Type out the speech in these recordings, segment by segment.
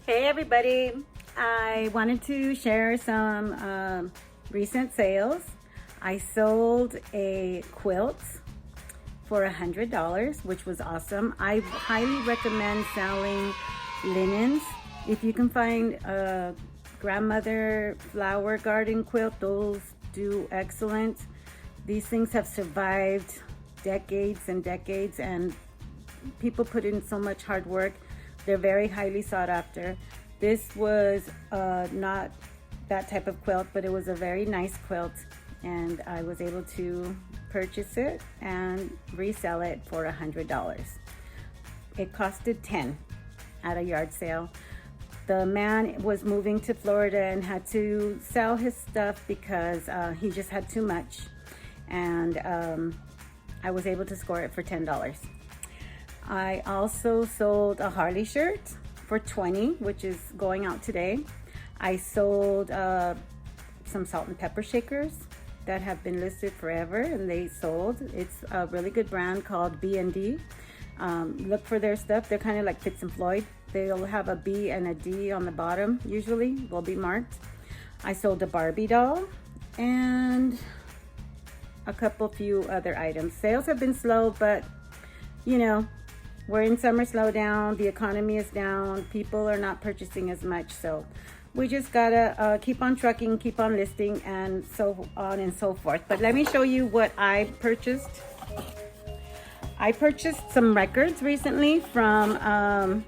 Hey everybody, I wanted to share some recent sales. I sold a quilt for $100, which was awesome. I highly recommend selling linens. If you can find a grandmother flower garden quilt, those do excellent. These things have survived decades and decades, and people put in so much hard work. They're very highly sought after. This was not that type of quilt, but it was a very nice quilt, and I was able to purchase it and resell it for $100. It costed $10 at a yard sale. The man was moving to Florida and had to sell his stuff because he just had too much, and I was able to score it for $10. I also sold a Harley shirt for $20, which is going out today. I sold some salt and pepper shakers that have been listed forever, and they sold. It's a really good brand called B&D. Look for their stuff. They're kind of like Fitz and Floyd. They'll have a B and a D on the bottom, usually will be marked. I sold a Barbie doll and a few other items. Sales have been slow, but you know, we're in summer slowdown, the economy is down, people are not purchasing as much, so we just gotta keep on trucking, keep on listing, and so on and so forth. But let me show you what I purchased. I purchased some records recently from a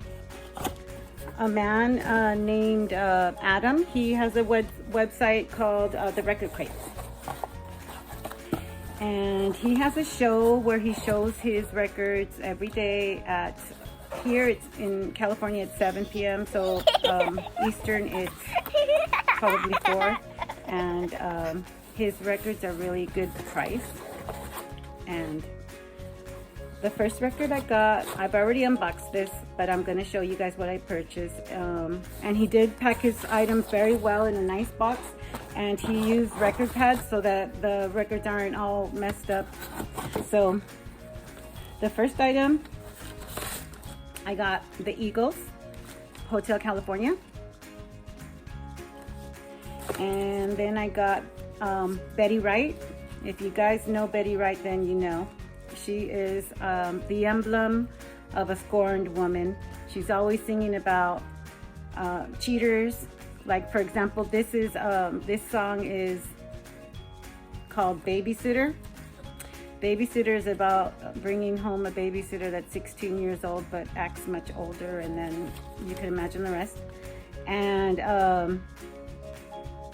man named Adam. He has a website called The Record Crate. And he has a show where he shows his records every day at, here it's in California at 7 p.m. So Eastern it's probably 4. And his records are really good price. And the first record I got, I've already unboxed this, but I'm gonna show you guys what I purchased. And he did pack his items very well in a nice box. And he used record pads so that the records aren't all messed up. So the first item, I got the Eagles, Hotel California. And then I got Betty Wright. If you guys know Betty Wright, then you know. She is the emblem of a scorned woman. She's always singing about cheaters. Like, for example, this song is called Babysitter. Babysitter is about bringing home a babysitter that's 16 years old but acts much older, and then you can imagine the rest. And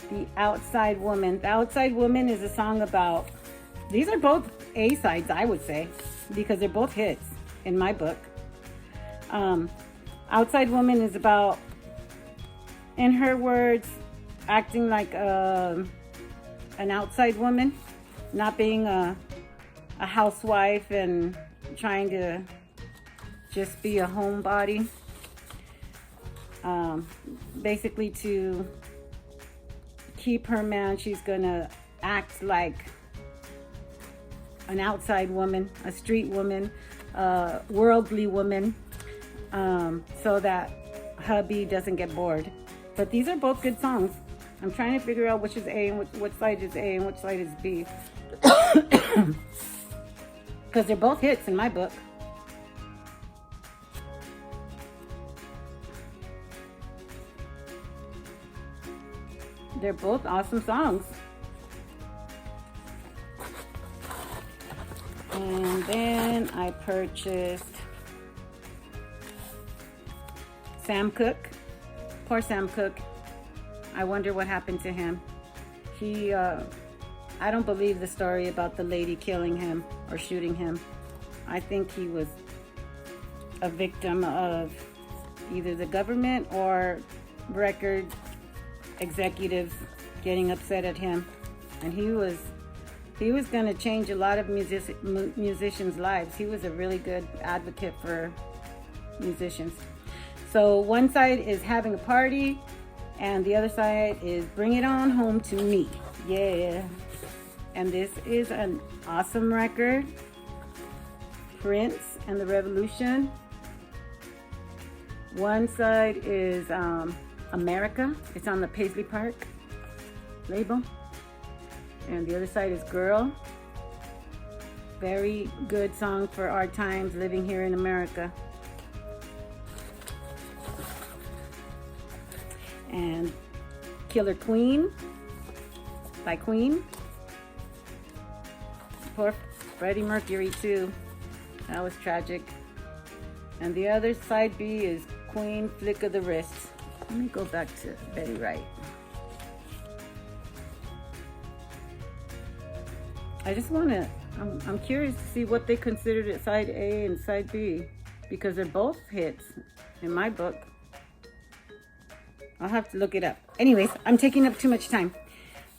The Outside Woman. The Outside Woman is a song about, these are both A-sides, I would say, because they're both hits in my book. Outside Woman is about, in her words, acting like an outside woman, not being a housewife and trying to just be a homebody. Basically, to keep her man, she's gonna act like an outside woman, a street woman, a worldly woman, so that hubby doesn't get bored. But these are both good songs. I'm trying to figure out which is A and which side is A and which side is B. Because they're both hits in my book. They're both awesome songs. And then I purchased Sam Cooke. Poor Sam Cooke. I wonder what happened to him. He, I don't believe the story about the lady killing him or shooting him. I think he was a victim of either the government or record executives getting upset at him. And he was going to change a lot of musicians' lives. He was a really good advocate for musicians. So one side is having a party, and the other side is bring it on home to me. Yeah. And this is an awesome record. Prince and the Revolution. One side is America. It's on the Paisley Park label. And the other side is Girl. Very good song for our times living here in America. And Killer Queen by Queen. Poor Freddie Mercury too. That was tragic. And the other side B is Queen, Flick of the Wrist. Let me go back to Betty Wright. I just want to, I'm curious to see what they considered at side A and side B, because they're both hits in my book. I'll have to look it up. Anyways, I'm taking up too much time.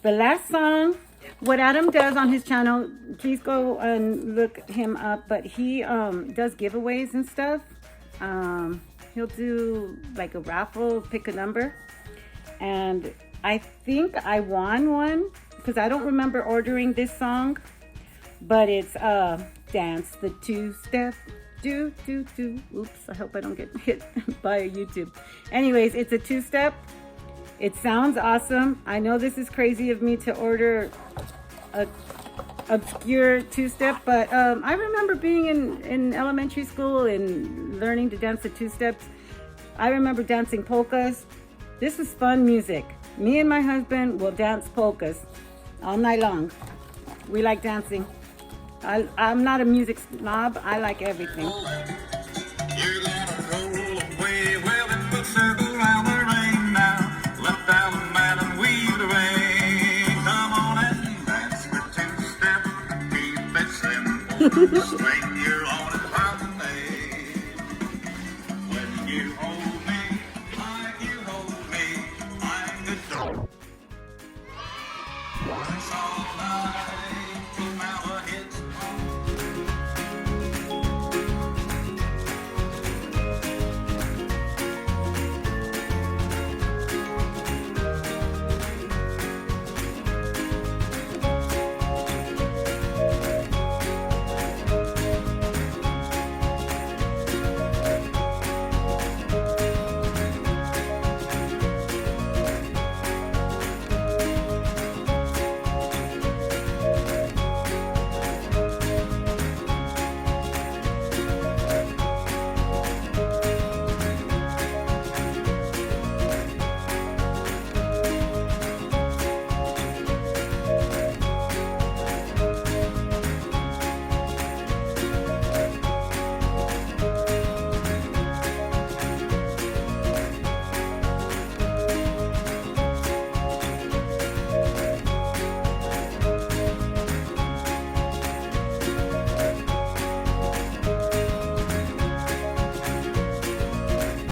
The last song, what Adam does on his channel, please go and look him up, but he does giveaways and stuff. He'll do like a raffle, pick a number. And I think I won one, because I don't remember ordering this song, but it's Dance the Two-Step, do, do, do. Oops, I hope I don't get hit by YouTube. Anyways, it's a two-step. It sounds awesome. I know this is crazy of me to order a obscure two-step, but I remember being in elementary school and learning to dance the two-steps. I remember dancing polkas. This is fun music. Me and my husband will dance polkas all night long. We like dancing. I'm not a music snob. I like everything. You're gonna roll away, well, it will circle around the ring now. Let down the mat and weave the ring. Come on and dance with two-step. Keep it simple. Swing your